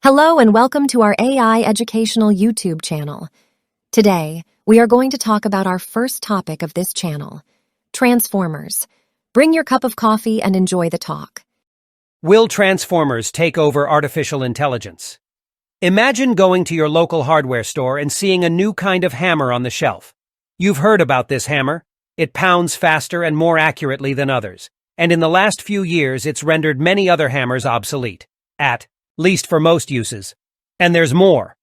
Hello and welcome to our AI educational YouTube channel. Today, we are going to talk about our first topic of this channel, Transformers. Bring your cup of coffee and enjoy the talk. Will Transformers take over artificial intelligence? Imagine going to your local hardware store and seeing a new kind of hammer on the shelf. You've heard about this hammer. It pounds faster and more accurately than others, and in the last few years it's rendered many other hammers obsolete, at least for most uses. And there's more.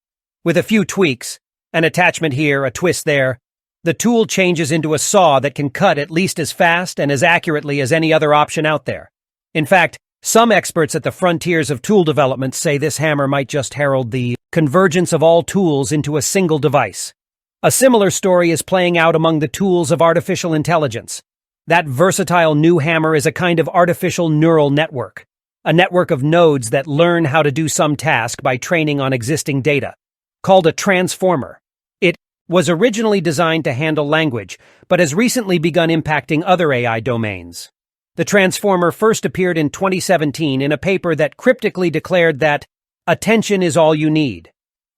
With a few tweaks, an attachment here, a twist there, the tool changes into a saw that can cut at least as fast and as accurately as any other option out there. In fact, some experts at the frontiers of tool development say this hammer might just herald the convergence of all tools into a single device. A similar story is playing out among the tools of artificial intelligence. That versatile new hammer is a kind of artificial neural network, a network of nodes that learn how to do some task by training on existing data, called a transformer. It was originally designed to handle language, but has recently begun impacting other AI domains. The transformer first appeared in 2017 in a paper that cryptically declared that attention is all you need.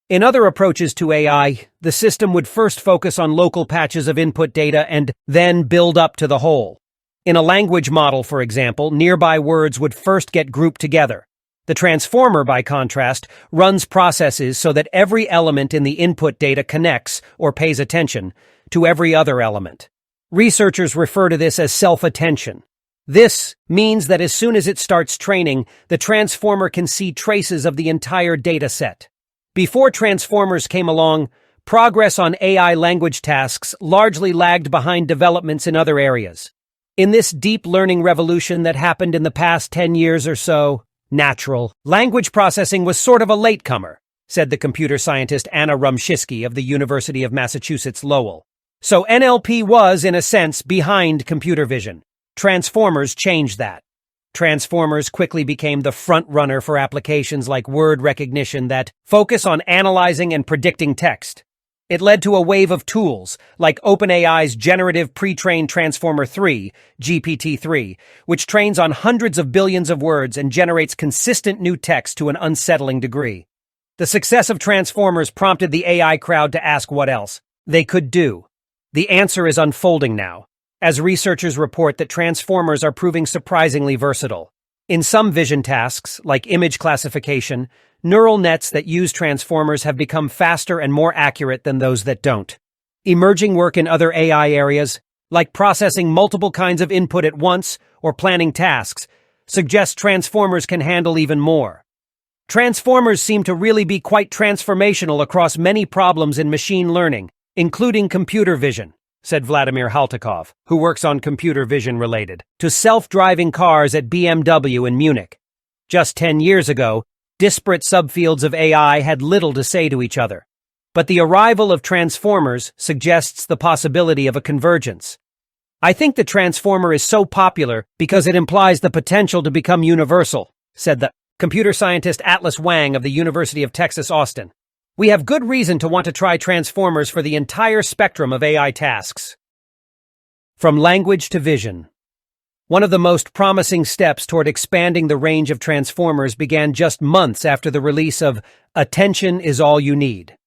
In other approaches to AI, the system would first focus on local patches of input data and then build up to the whole. In a language model, for example, nearby words would first get grouped together. The transformer, by contrast, runs processes so that every element in the input data connects, or pays attention, to every other element. Researchers refer to this as self-attention. This means that as soon as it starts training, the transformer can see traces of the entire data set. Before transformers came along, progress on AI language tasks largely lagged behind developments in other areas. In this deep learning revolution that happened in the past 10 years or so, natural language processing was sort of a latecomer, said the computer scientist Anna Rumshisky of the University of Massachusetts Lowell. So NLP was, in a sense, behind computer vision. Transformers changed that. Transformers quickly became the front runner for applications like word recognition that focus on analyzing and predicting text. It led to a wave of tools, like OpenAI's generative pre-trained Transformer 3, GPT-3, which trains on hundreds of billions of words and generates consistent new text to an unsettling degree. The success of Transformers prompted the AI crowd to ask what else they could do. The answer is unfolding now, as researchers report that Transformers are proving surprisingly versatile. In some vision tasks, like image classification, neural nets that use transformers have become faster and more accurate than those that don't. Emerging work in other AI areas, like processing multiple kinds of input at once or planning tasks, suggests transformers can handle even more. Transformers seem to really be quite transformational across many problems in machine learning, including computer vision, said Vladimir Haltikov, who works on computer vision related to self-driving cars at BMW in Munich. Just 10 years ago, disparate subfields of AI had little to say to each other. But the arrival of transformers suggests the possibility of a convergence. I think the transformer is so popular because it implies the potential to become universal, said the computer scientist Atlas Wang of the University of Texas, Austin. We have good reason to want to try transformers for the entire spectrum of AI tasks. From language to vision. One of the most promising steps toward expanding the range of transformers began just months after the release of Attention is All You Need.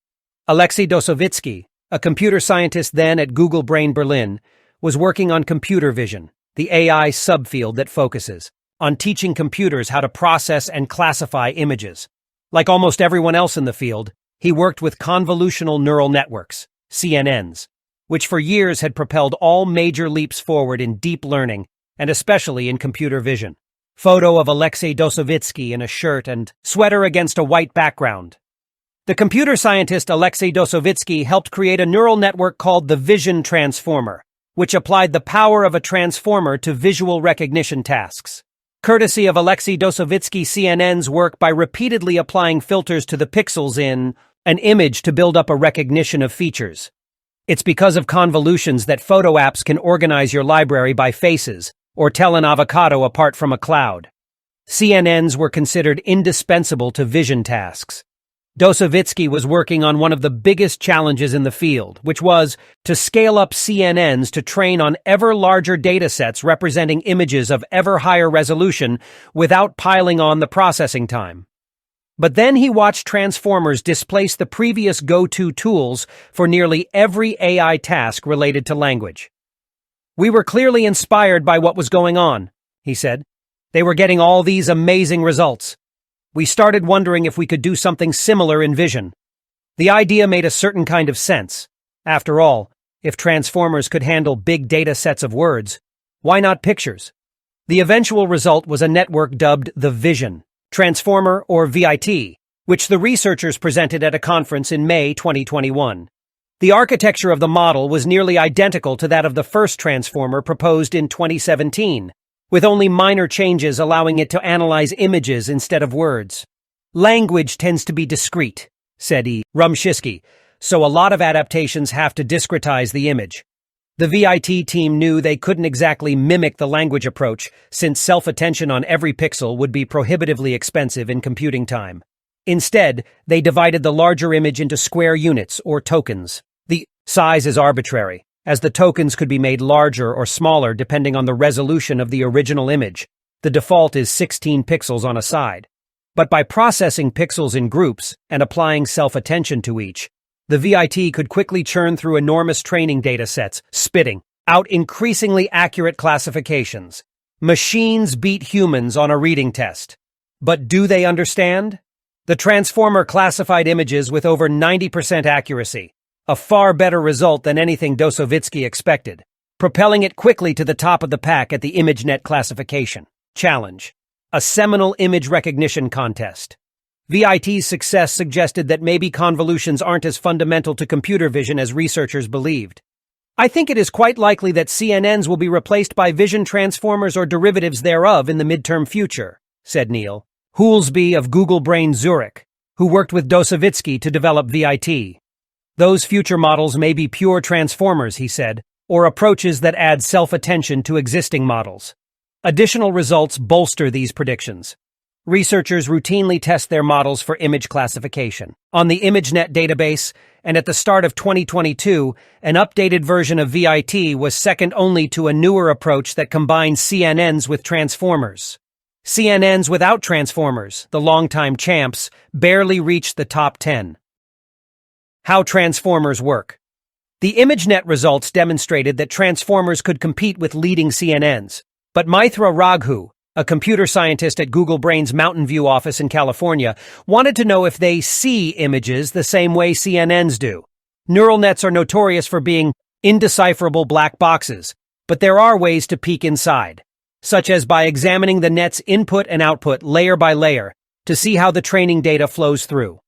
Alexei Dosovitsky, a computer scientist then at Google Brain Berlin, was working on computer vision, the AI subfield that focuses on teaching computers how to process and classify images. Like almost everyone else in the field, he worked with convolutional neural networks, CNNs, which for years had propelled all major leaps forward in deep learning, and especially in computer vision. Photo of Alexei Dosovitsky in a shirt and sweater against a white background. The computer scientist Alexei Dosovitsky helped create a neural network called the Vision Transformer, which applied the power of a transformer to visual recognition tasks. Courtesy of Alexei Dosovitsky, CNNs work by repeatedly applying filters to the pixels in an image to build up a recognition of features. It's because of convolutions that photo apps can organize your library by faces, or tell an avocado apart from a cloud. CNNs were considered indispensable to vision tasks. Dosovitsky was working on one of the biggest challenges in the field, which was to scale up CNNs to train on ever larger datasets representing images of ever higher resolution without piling on the processing time. But then he watched transformers displace the previous go-to tools for nearly every AI task related to language. "We were clearly inspired by what was going on," he said. "They were getting all these amazing results. We started wondering if we could do something similar in vision. The idea made a certain kind of sense. After all, if transformers could handle big data sets of words, why not pictures?" The eventual result was a network dubbed the Vision Transformer, or VIT, which the researchers presented at a conference in May 2021. The architecture of the model was nearly identical to that of the first transformer proposed in 2017, with only minor changes allowing it to analyze images instead of words. "Language tends to be discrete," said E. Rumshisky, "so a lot of adaptations have to discretize the image." The VIT team knew they couldn't exactly mimic the language approach, since self-attention on every pixel would be prohibitively expensive in computing time. Instead, they divided the larger image into square units, or tokens. The size is arbitrary, as the tokens could be made larger or smaller depending on the resolution of the original image. The default is 16 pixels on a side. But by processing pixels in groups and applying self-attention to each, the VIT could quickly churn through enormous training data sets, spitting out increasingly accurate classifications. Machines beat humans on a reading test. But do they understand? The transformer classified images with over 90% accuracy, a far better result than anything Dosovitsky expected, propelling it quickly to the top of the pack at the ImageNet classification challenge, a seminal image recognition contest. VIT's success suggested that maybe convolutions aren't as fundamental to computer vision as researchers believed. "I think it is quite likely that CNNs will be replaced by vision transformers or derivatives thereof in the midterm future," said Neil Houlsby of Google Brain Zurich, who worked with Dosovitsky to develop VIT. "Those future models may be pure transformers," he said, "or approaches that add self-attention to existing models." Additional results bolster these predictions. Researchers routinely test their models for image classification. On the ImageNet database, and at the start of 2022, an updated version of VIT was second only to a newer approach that combines CNNs with transformers. CNNs without transformers, the longtime champs, barely reached the top 10. How transformers work. The ImageNet results demonstrated that transformers could compete with leading CNNs, but Mithra Raghu, a computer scientist at Google Brain's Mountain View office in California, wanted to know if they see images the same way CNNs do. Neural nets are notorious for being indecipherable black boxes, but there are ways to peek inside, such as by examining the net's input and output layer by layer to see how the training data flows through.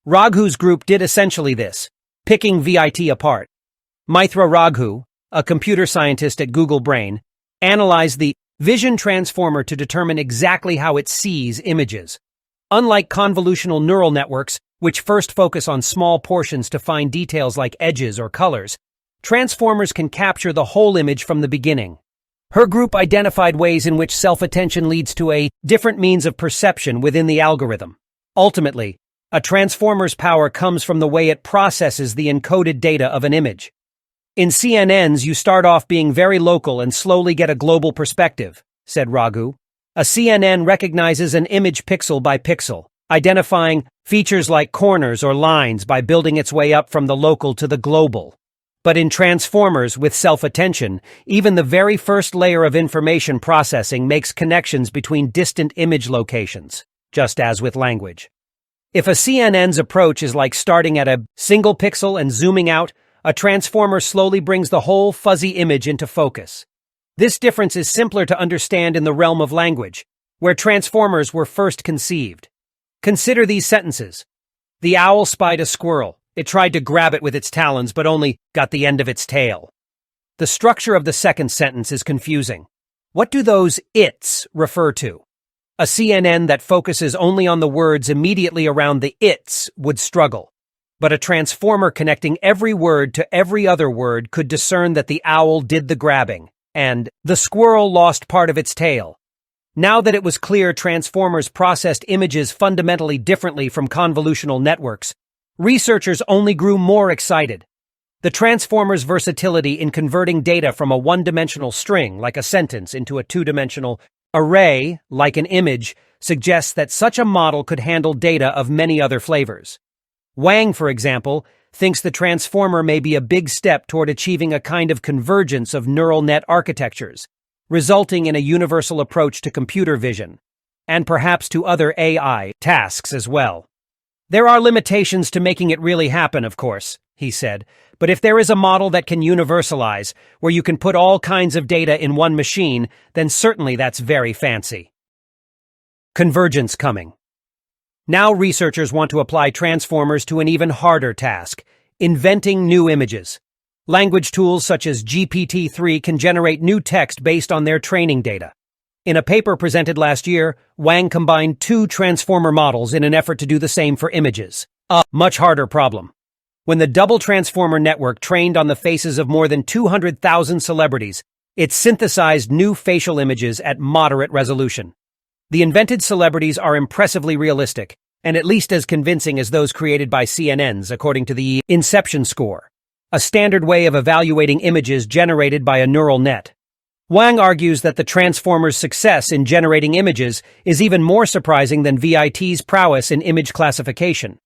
Raghu's group did essentially this, picking VIT apart. Mithra Raghu, a computer scientist at Google Brain, analyzed the vision transformer to determine exactly how it sees images. Unlike convolutional neural networks, which first focus on small portions to find details like edges or colors, transformers can capture the whole image from the beginning. Her group identified ways in which self-attention leads to a different means of perception within the algorithm. Ultimately, a transformer's power comes from the way it processes the encoded data of an image. In CNNs, you start off being very local and slowly get a global perspective, said Raghu. A CNN recognizes an image pixel by pixel, identifying features like corners or lines by building its way up from the local to the global. But in transformers with self-attention, even the very first layer of information processing makes connections between distant image locations, just as with language. If a CNN's approach is like starting at a single pixel and zooming out, a transformer slowly brings the whole fuzzy image into focus. This difference is simpler to understand in the realm of language, where transformers were first conceived. Consider these sentences. The owl spied a squirrel. It tried to grab it with its talons, but only got the end of its tail. The structure of the second sentence is confusing. What do those its refer to? A CNN that focuses only on the words immediately around the its would struggle. But a transformer connecting every word to every other word could discern that the owl did the grabbing, and the squirrel lost part of its tail. Now that it was clear transformers processed images fundamentally differently from convolutional networks, researchers only grew more excited. The transformer's versatility in converting data from a one-dimensional string, like a sentence, into a two-dimensional array, like an image, suggests that such a model could handle data of many other flavors. Wang, for example, thinks the transformer may be a big step toward achieving a kind of convergence of neural net architectures, resulting in a universal approach to computer vision, and perhaps to other AI tasks as well. There are limitations to making it really happen, of course, he said, but if there is a model that can universalize, where you can put all kinds of data in one machine, then certainly that's very fancy. Convergence coming. Now researchers want to apply transformers to an even harder task, inventing new images. Language tools such as GPT-3 can generate new text based on their training data. In a paper presented last year, Wang combined two transformer models in an effort to do the same for images. A much harder problem. When the double transformer network trained on the faces of more than 200,000 celebrities, it synthesized new facial images at moderate resolution. The invented celebrities are impressively realistic, and at least as convincing as those created by CNNs, according to the Inception score, a standard way of evaluating images generated by a neural net. Wang argues that the transformer's success in generating images is even more surprising than VIT's prowess in image classification.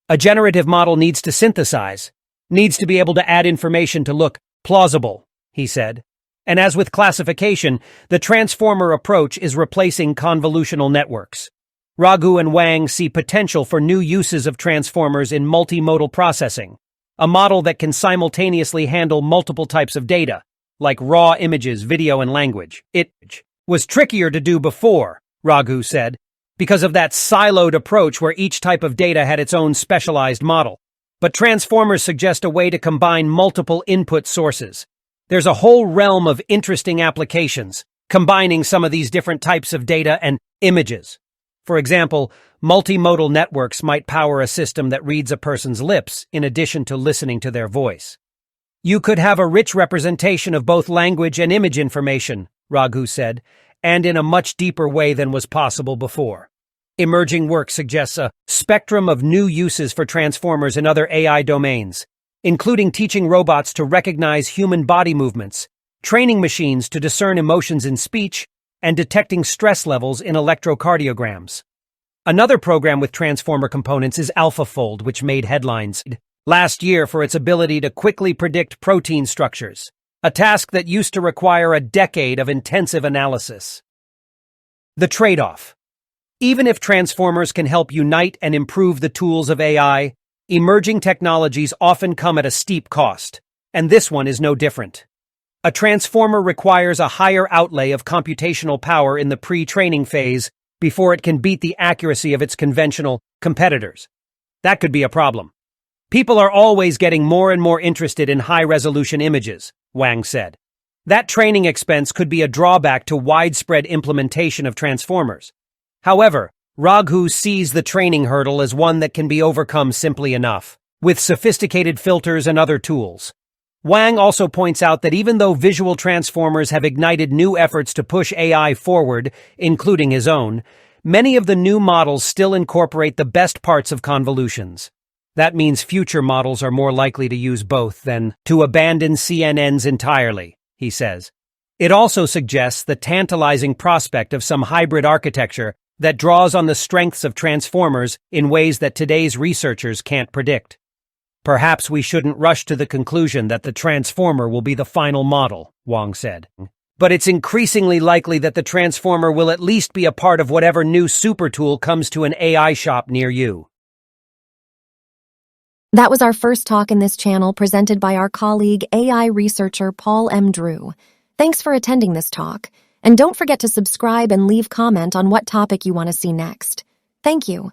A generative model needs to synthesize, needs to be able to add information to look plausible, he said. And as with classification, the transformer approach is replacing convolutional networks. Raghu and Wang see potential for new uses of transformers in multimodal processing, a model that can simultaneously handle multiple types of data, like raw images, video, and language. It was trickier to do before, Raghu said, because of that siloed approach where each type of data had its own specialized model. But transformers suggest a way to combine multiple input sources. There's a whole realm of interesting applications, combining some of these different types of data and images. For example, multimodal networks might power a system that reads a person's lips in addition to listening to their voice. You could have a rich representation of both language and image information, Raghu said, and in a much deeper way than was possible before. Emerging work suggests a spectrum of new uses for transformers in other AI domains, including teaching robots to recognize human body movements, training machines to discern emotions in speech, and detecting stress levels in electrocardiograms. Another program with transformer components is AlphaFold, which made headlines last year for its ability to quickly predict protein structures, a task that used to require a decade of intensive analysis. The trade-off. Even if transformers can help unite and improve the tools of AI, emerging technologies often come at a steep cost, and this one is no different. A transformer requires a higher outlay of computational power in the pre-training phase before it can beat the accuracy of its conventional competitors. That could be a problem. People are always getting more and more interested in high-resolution images, Wang said. That training expense could be a drawback to widespread implementation of transformers. However, Raghu sees the training hurdle as one that can be overcome simply enough, with sophisticated filters and other tools. Wang also points out that even though visual transformers have ignited new efforts to push AI forward, including his own, many of the new models still incorporate the best parts of convolutions. That means future models are more likely to use both than to abandon CNNs entirely, he says. It also suggests the tantalizing prospect of some hybrid architecture that draws on the strengths of transformers in ways that today's researchers can't predict. Perhaps we shouldn't rush to the conclusion that the transformer will be the final model, Wang said. But it's increasingly likely that the transformer will at least be a part of whatever new super tool comes to an AI shop near you. That was our first talk in this channel presented by our colleague, AI researcher Paul M. Drew. Thanks for attending this talk. And don't forget to subscribe and leave comment on what topic you want to see next. Thank you.